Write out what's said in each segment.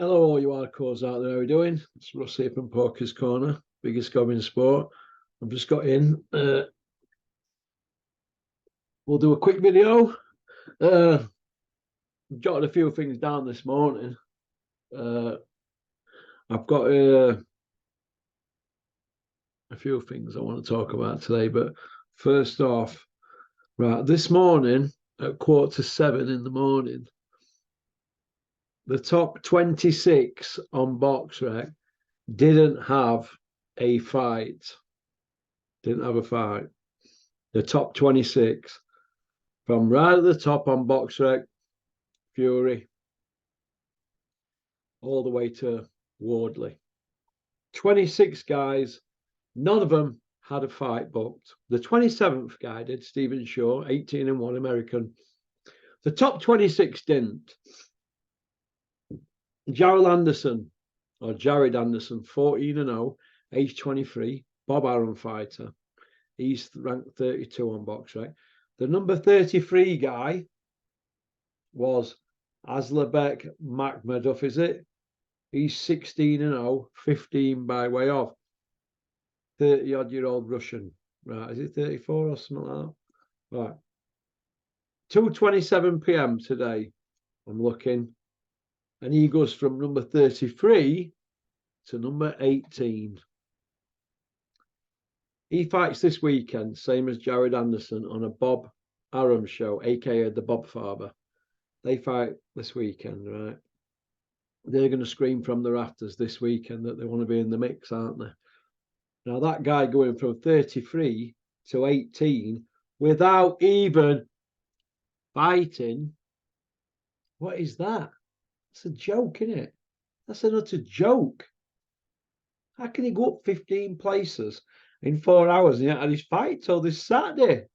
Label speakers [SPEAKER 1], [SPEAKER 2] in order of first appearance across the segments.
[SPEAKER 1] Hello, all you hardcores out there. How are you doing? It's Russ here from Porky's Corner, biggest gob in sport. I've just got in. We'll do a quick video. Jotted a few things down this morning. I've got a few things I want to talk about today, but first off, right, this morning at 6:45 in the morning, the top 26 on BoxRec didn't have a fight. Didn't have a fight. The top 26 from right at the top on BoxRec, Fury, all the way to Wardley. 26 guys, none of them had a fight booked. The 27th guy did, Stephen Shaw, 18-1 American. The top 26 didn't. Jared Anderson, 14-0, age 23, Bob Arum fighter. He's ranked 32 on BoxRec. The number 33 guy was Aslabek Makhmedov, is it? He's 16-0, 15 by way of 30-odd-year-old Russian. Right, is it 34 or something like that? Right. 2:27 p.m. today, I'm looking. And he goes from number 33 to number 18. He fights this weekend, same as Jared Anderson, on a Bob Arum show, aka the Bob Father. They fight this weekend, right? They're going to scream from the rafters this weekend that they want to be in the mix, aren't they? Now, that guy going from 33 to 18 without even fighting, what is that? It's a joke, isn't it? That's an utter joke. How can he go up 15 places in 4 hours and he had his fight till this Saturday?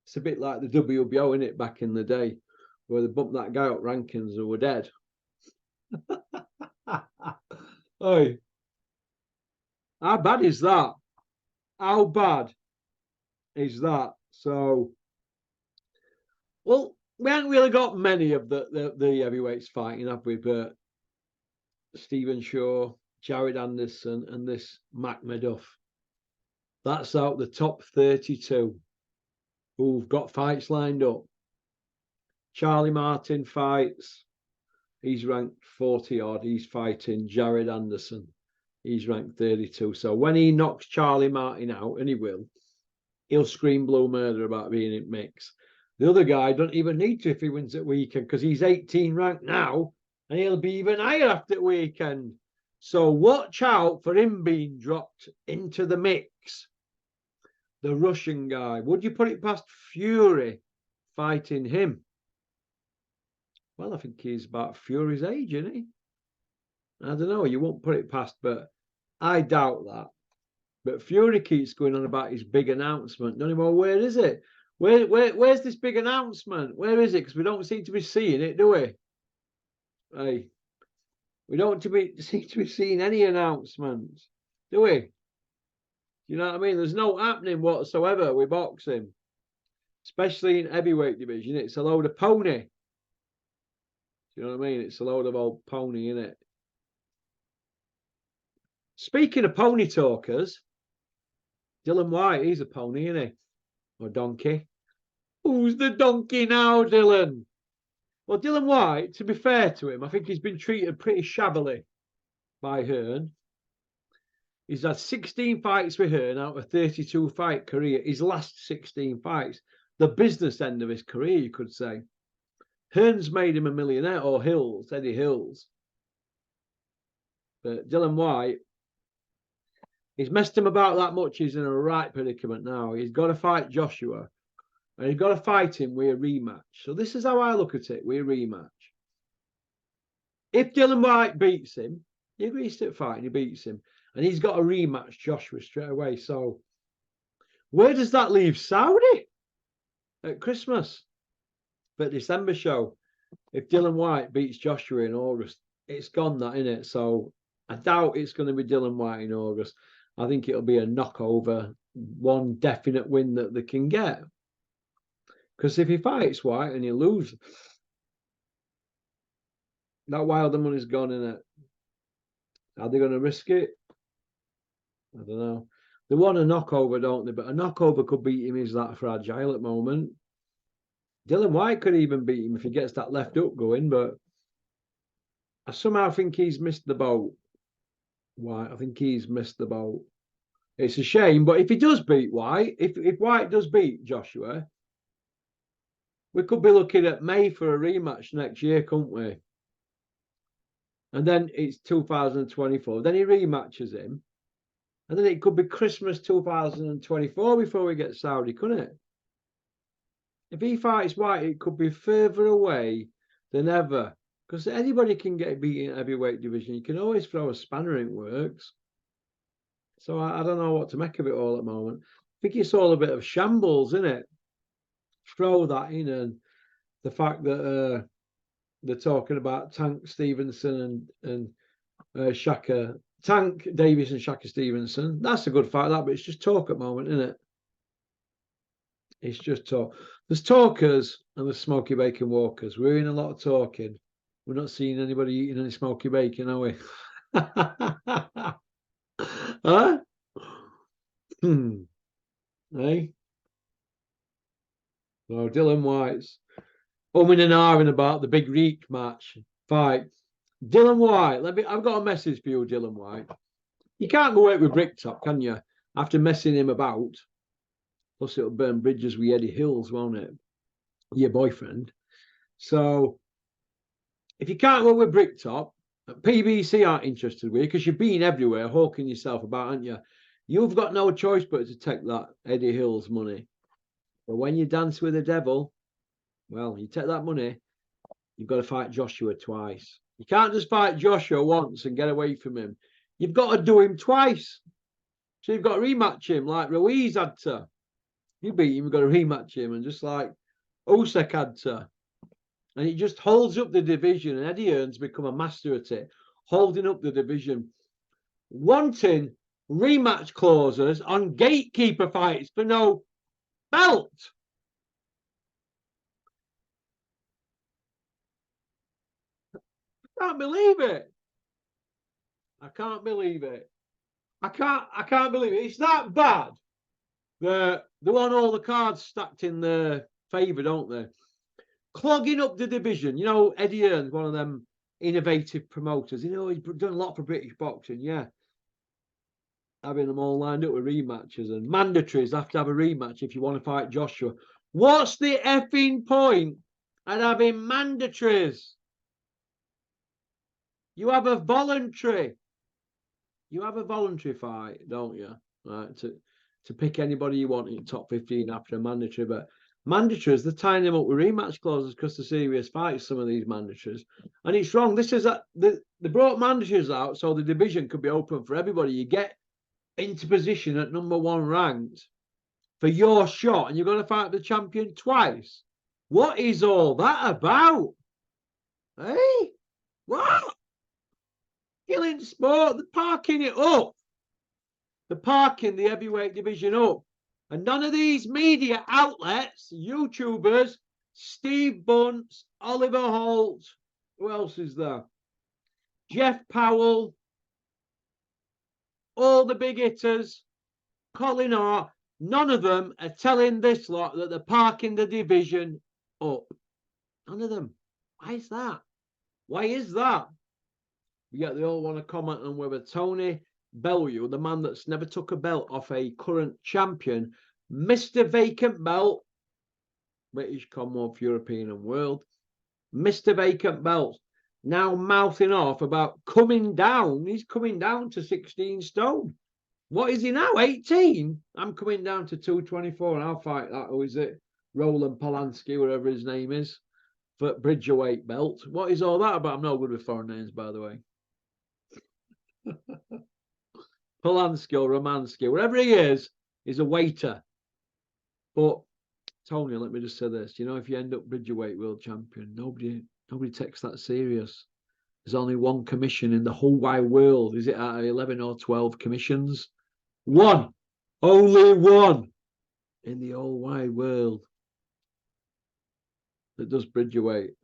[SPEAKER 1] It's a bit like the WBO, isn't it, back in the day, where they bumped that guy up rankings and were dead. Hey, how bad is that? How bad is that? So, well, we haven't really got many of the heavyweights fighting, have we? But Stephen Shaw, Jared Anderson, and this Makhmedov. That's out the top 32 who've got fights lined up. Charlie Martin fights. He's ranked 40-odd. He's fighting Jared Anderson. He's ranked 32. So when he knocks Charlie Martin out, and he will, he'll scream blue murder about being in mix. The other guy don't even need to if he wins at weekend because he's 18 ranked now and he'll be even higher after the weekend. So watch out for him being dropped into the mix. The Russian guy. Would you put it past Fury fighting him? Well, I think he's about Fury's age, isn't he? I don't know. You won't put it past, but I doubt that. But Fury keeps going on about his big announcement. Don't know where is it? Where's this big announcement? Where is it? Because we don't seem to be seeing it, do we? Hey, we don't seem to be seeing any announcements, do we? You know what I mean? There's no happening whatsoever with boxing, especially in heavyweight division. It's a load of pony. You know what I mean? It's a load of old pony, isn't it? Speaking of pony talkers, Dylan White, he's a pony, isn't he? Or donkey. Who's the donkey now, Dylan? Well, Dylan White, to be fair to him, I think he's been treated pretty shabbily by Hearn. He's had 16 fights with Hearn out of a 32 fight career. His last 16 fights, the business end of his career, you could say. Hearn's made him a millionaire, or Hills, Eddie Hills. But Dylan White, he's messed him about that much. He's in a right predicament now. He's got to fight Joshua. And he's got to fight him with a rematch. So this is how I look at it, with a rematch. If Dylan White beats him, he agrees to fight and he beats him. And he's got a rematch Joshua straight away. So where does that leave Saudi at Christmas? But December show, if Dylan White beats Joshua in August, it's gone that, innit? So I doubt it's going to be Dylan White in August. I think it'll be a knockover, one definite win that they can get. Because if he fights White and he loses, That Wilder money's gone in it. Are they going to risk it? I don't know. They want a knockover, don't they? But a knockover could beat him. He's that fragile at the moment. Dylan White could even beat him if he gets that left hook going, but I somehow think he's missed the boat. White, I think he's missed the boat. It's a shame, but if he does beat White, if White does beat Joshua, we could be looking at May for a rematch next year, couldn't we? And then it's 2024. Then he rematches him. And then it could be Christmas 2024 before we get Saudi, couldn't it? If he fights White, it could be further away than ever. Because anybody can get beaten in heavyweight division. You can always throw a spanner in, it works. So I don't know what to make of it all at the moment. I think it's all a bit of shambles, isn't it? Throw that in, and the fact that they're talking about Tank Stevenson and Shaka, Tank Davis and Shaka Stevenson. That's a good fight, that, but it's just talk at the moment, isn't it? It's just talk. There's talkers and there's smoky bacon walkers. We're in a lot of talking. We're not seeing anybody eating any smoky bacon, are we? Huh? Hey? So Dylan White's umming and ahhing about the big Reek match fight. Dylan White, I've got a message for you, Dylan White. You can't go out with Bricktop, can you? After messing him about. Plus it'll burn bridges with Eddie Hills, won't it? Your boyfriend. So if you can't go with Bricktop, PBC aren't interested with you because you've been everywhere hawking yourself about, aren't you? You've got no choice but to take that Eddie Hills money. But when you dance with the devil, well, you take that money, you've got to fight Joshua twice. You can't just fight Joshua once and get away from him. You've got to do him twice. So you've got to rematch him like Ruiz had to. You beat him, you've got to rematch him, and just like Usyk had to. And it just holds up the division, and Eddie Hearn's become a master at it, holding up the division, wanting rematch clauses on gatekeeper fights for no belt. I can't believe it. I can't believe it. I can't believe it. It's that bad. They want all the cards stacked in their favour, don't they? Clogging up the division. You know, Eddie Hearn's one of them innovative promoters. You know, he's done a lot for British boxing, yeah. Having them all lined up with rematches and mandatories. Have to have a rematch if you want to fight Joshua. What's the effing point at having mandatories? You have a voluntary. You have a voluntary fight, don't you? Right, to pick anybody you want in top 15 after a mandatory. But mandatories, they're tying them up with rematch clauses because they're serious fights, some of these mandatories. And it's wrong. This is that they brought mandatories out so the division could be open for everybody. You get into position at number 1 ranked for your shot, and you're going to fight the champion twice. What is all that about? Hey? What? Killing sport, they're parking it up. They're parking the heavyweight division up. And none of these media outlets, YouTubers, Steve Bunce, Oliver Holt, who else is there? Jeff Powell, all the big hitters, Colin Hart, none of them are telling this lot that they're parking the division up. None of them. Why is that? Why is that? Yet they all want to comment on whether Tony Bellew, the man that's never took a belt off a current champion, Mr. Vacant Belt, British, Commonwealth, European and World, Mr. Vacant Belt, now mouthing off about coming down. He's coming down to 16 stone. What is he now? 18? I'm coming down to 224 and I'll fight that. Or is it Roland Polanski, whatever his name is, for Bridgerweight belt? What is all that about? I'm no good with foreign names, by the way. Polanski or Romansky, whatever he is a waiter. But Tony, let me just say this: you know, if you end up Bridgerweight world champion, nobody takes that serious. There's only one commission in the whole wide world. Is it out of 11 or 12 commissions? One, only one in the whole wide world that does Bridgerweight.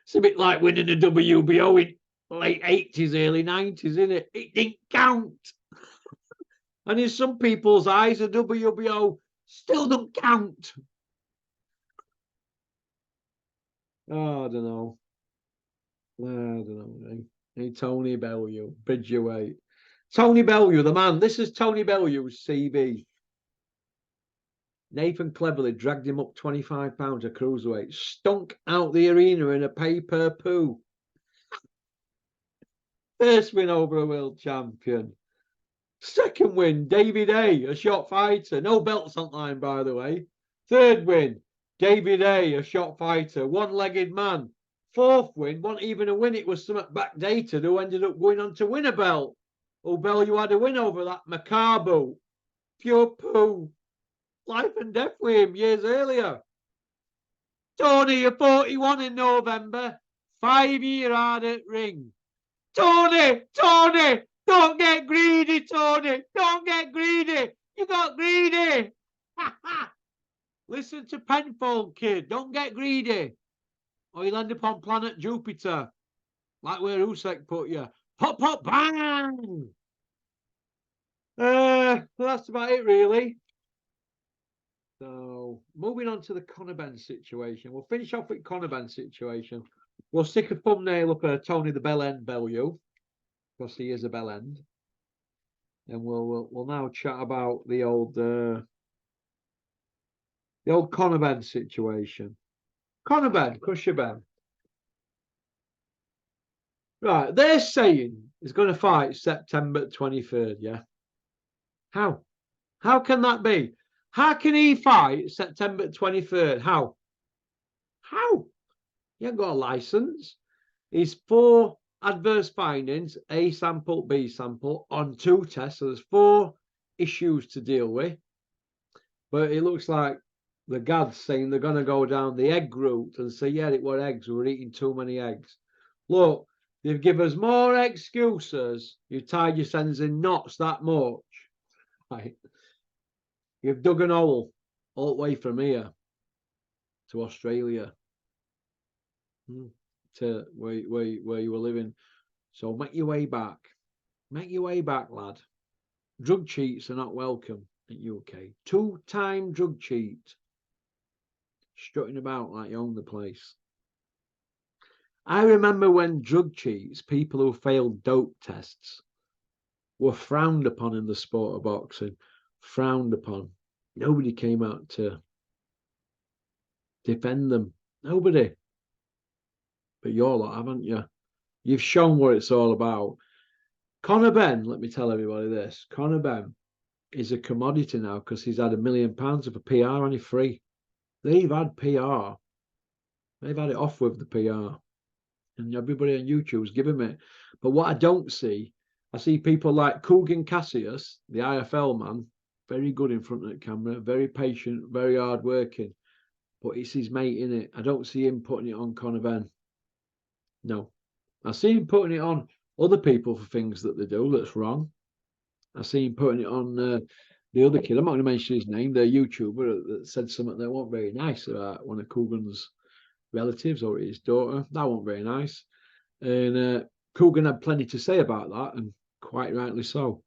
[SPEAKER 1] It's a bit like winning the WBO in late 80s, early 90s, isn't it? It didn't count. And in some people's eyes, the WBO still don't count. Oh, I don't know. I don't know. Hey, Tony Bellew, bridge your weight. Tony Bellew, the man. This is Tony Bellew's CV. Nathan cleverly dragged him up 25 pounds of cruiserweight, stunk out the arena in a paper poo. First win over a world champion. Second win, David A, a shot fighter. No belts on line, by the way. Third win, David A, a shot fighter, one-legged man. Fourth win, wasn't even a win. It was some backdated who ended up going on to win a belt. Oh, Bell, you had a win over that Macabo. Pure poo. Life and death with him years earlier. Tony, you're 41 in November. 5-year hard at ring. Tony, don't get greedy, Tony. Don't get greedy. You got greedy. Listen to Penfold, kid. Don't get greedy. Or you'll end up on planet Jupiter. Like where Usyk put you. Pop, pop, bang. That's about it, really. So, moving on to the Conor Benn situation. We'll finish off with Conor Benn situation. We'll stick a thumbnail up at Tony the Bell End Bellew, because he is a bell end. And we'll now chat about the old Conor Benn situation. Conor Benn, Crusher Benn. Right, they're saying he's going to fight September 23rd, yeah? How? How can that be? How can he fight September 23rd? How? How? He ain't got a license. He's 4 adverse findings, A sample, B sample, on 2 tests. So there's 4 issues to deal with. But it looks like the Gads saying they're going to go down the egg route and say, yeah, it were eggs. We're eating too many eggs. Look, they've given us more excuses. You've tied your sends in knots that much. Right. You've dug an hole all the way from here to Australia, to where you were living. So make your way back. Make your way back, lad. Drug cheats are not welcome in UK. 2-time drug cheat. Strutting about like you own the place. I remember when drug cheats, people who failed dope tests, were frowned upon in the sport of boxing. Frowned upon. Nobody came out to defend them. Nobody. But you're lot, haven't you? You've shown what it's all about. Conor Benn, let me tell everybody this. Conor Benn is a commodity now because he's had £1 million of a PR on his free. They've had PR. They've had it off with the PR. And everybody on YouTube's giving it. But what I don't see, I see people like Kugan Cassius, the IFL man, very good in front of the camera, very patient, very hard working. But it's his mate in it. I don't see him putting it on Conor Benn. No. I see him putting it on other people for things that they do that's wrong. I see him putting it on the other kid. I'm not going to mention his name, the YouTuber that said something that wasn't very nice about one of Kugan's relatives or his daughter. That wasn't very nice. And Kugan had plenty to say about that, and quite rightly so.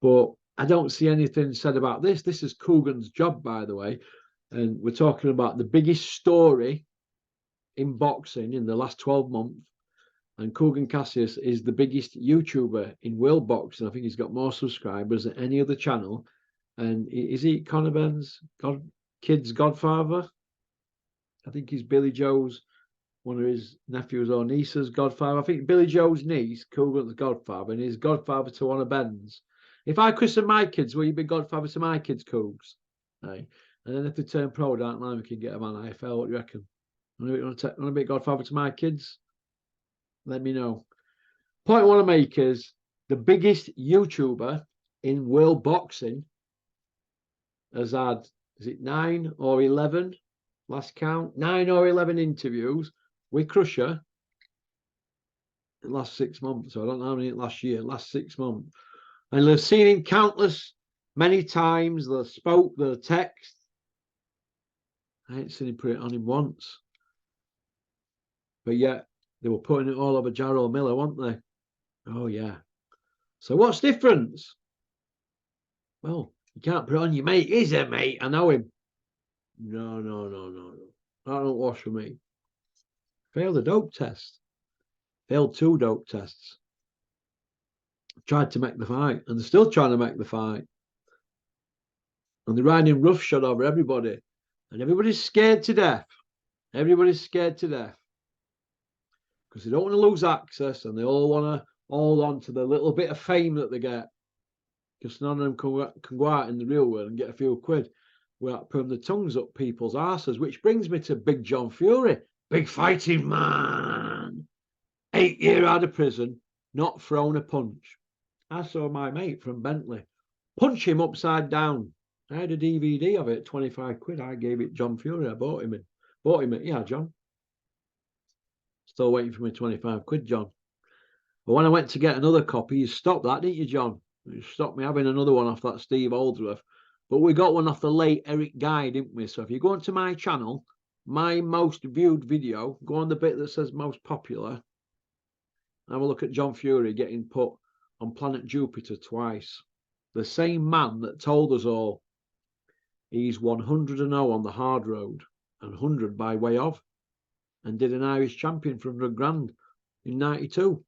[SPEAKER 1] But I don't see anything said about this. This is Kugan's job, by the way. And we're talking about the biggest story in boxing in the last 12 months. And Kugan Cassius is the biggest YouTuber in world boxing. I think he's got more subscribers than any other channel. And is he Conor Benn's kid's godfather? I think he's Billy Joe's, one of his nephews or niece's godfather. I think Billy Joe's niece, Kugan's godfather, and he's godfather to one of Ben's. If I christen my kids, will you be godfather to my kids, Cougs? Right. And then if they turn pro, don't mind, we can get them on IFL. What do you reckon? Want to be godfather to my kids? Let me know. Point I want to make is the biggest YouTuber in world boxing has had, is it 9 or 11? Last count, 9 or 11 interviews with Crusher in the last 6 months. So I don't know how many last year, last 6 months. And they've seen him many times. They spoke, the text. I ain't seen him put it on him once. But yet they were putting it all over Jarrell Miller, weren't they? Oh yeah. So what's the difference? Well, you can't put it on your mate. Is it, mate? I know him. No. That don't wash for me. Failed the dope test. Failed 2 dope tests. Tried to make the fight, and they're still trying to make the fight. And they're riding roughshod over everybody. And everybody's scared to death. Everybody's scared to death. Because they don't want to lose access, and they all want to hold on to the little bit of fame that they get. Because none of them can go out in the real world and get a few quid without putting the tongues up people's asses. Which brings me to Big John Fury. Big fighting man. 8 years out of prison, not thrown a punch. I saw my mate from Bentley punch him upside down. I had a DVD of it, 25 quid. I gave it John Fury. I bought him it. Yeah, John. Still waiting for me 25 quid, John. But when I went to get another copy, you stopped that, didn't you, John? You stopped me having another one off that Steve Oldsworth. But we got one off the late Eric Guy, didn't we? So if you go onto my channel, my most viewed video, go on the bit that says most popular. Have a look at John Fury getting put on planet Jupiter twice. The same man that told us all he's 100-0 on the hard road and 100 by way of, and did an Irish champion for 100 grand in 92.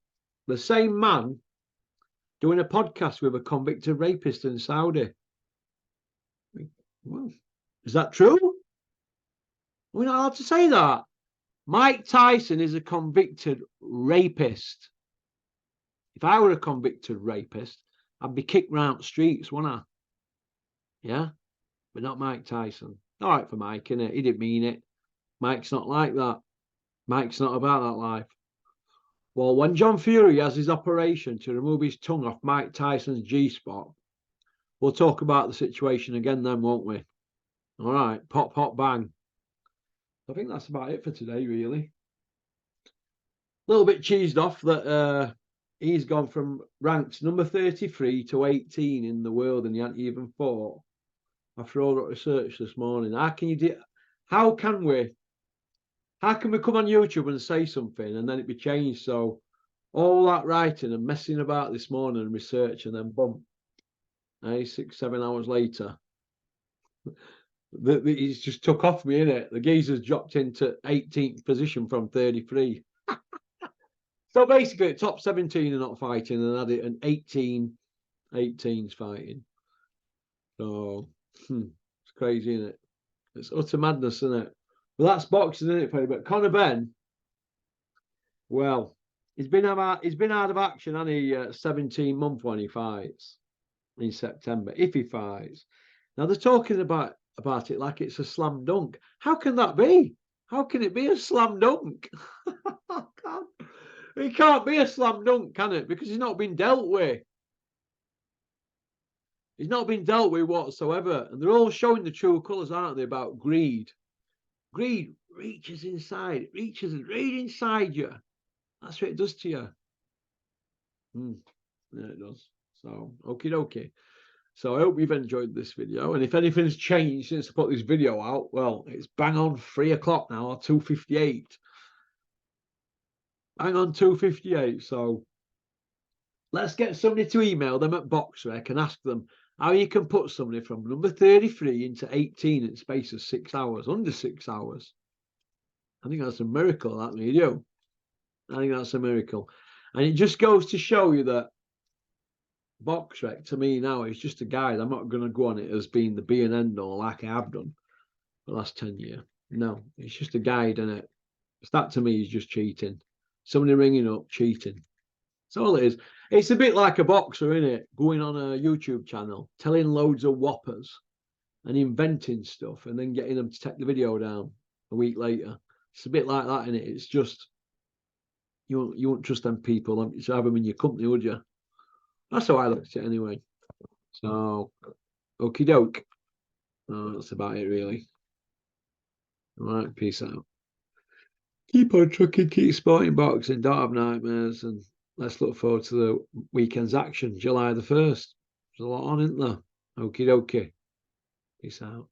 [SPEAKER 1] The same man doing a podcast with a convicted rapist in Saudi. Well, is that true? We're not allowed to say that. Mike Tyson is a convicted rapist. If I were a convicted rapist, I'd be kicked round the streets, wouldn't I? Yeah? But not Mike Tyson. All right for Mike, innit? He didn't mean it. Mike's not like that. Mike's not about that life. Well, when John Fury has his operation to remove his tongue off Mike Tyson's G-spot, we'll talk about the situation again then, won't we? All right, pop, pop, bang. I think that's about it for today, really. A little bit cheesed off that he's gone from ranked number 33 to 18 in the world, and he hadn't even fought. After all that research this morning, how can we come on YouTube and say something and then it be changed? So all that writing and messing about this morning and research, and then boom, 6-7 hours later, he's just took off me, innit? The geezer's dropped into 18th position from 33. So basically, top 17 are not fighting, and had it an 18's fighting. So it's crazy, isn't it? It's utter madness, isn't it? Well, that's boxing, isn't it, Paddy? But Conor Benn, well, he's been out of action, hasn't he? 17 months when he fights in September, if he fights. Now they're talking about it like it's a slam dunk. How can that be? How can it be a slam dunk? It can't be a slam dunk, can it? Because he's not been dealt with. He's not been dealt with whatsoever. And they're all showing the true colours, aren't they, about greed. Greed reaches inside. It reaches right inside you. That's what it does to you. Yeah, it does. So, okie dokie. So I hope you've enjoyed this video. And if anything's changed since I put this video out, well, it's bang on 3 o'clock now, or 2:58. Bang on 2:58. So let's get somebody to email them at BoxRec and ask them how you can put somebody from number 33 into 18 in the space of 6 hours, under 6 hours. I think that's a miracle, that video. I think that's a miracle. And it just goes to show you that BoxRec to me now is just a guide. I'm not going to go on it as being the be and end all like I have done for the last 10 years. No, it's just a guide, isn't it? That to me is just cheating. Somebody ringing up, cheating. That's all it is. It's a bit like a boxer, isn't it? Going on a YouTube channel, telling loads of whoppers and inventing stuff and then getting them to take the video down a week later. It's a bit like that, isn't it? It's just, you won't trust them people to have them in your company, would you? That's how I look at it anyway. So, okie doke. That's about it, really. All right, peace out. Keep on trucking, keep sporting boxing, don't have nightmares, and let's look forward to the weekend's action, July the 1st. There's a lot on, isn't there? Okie dokie. Peace out.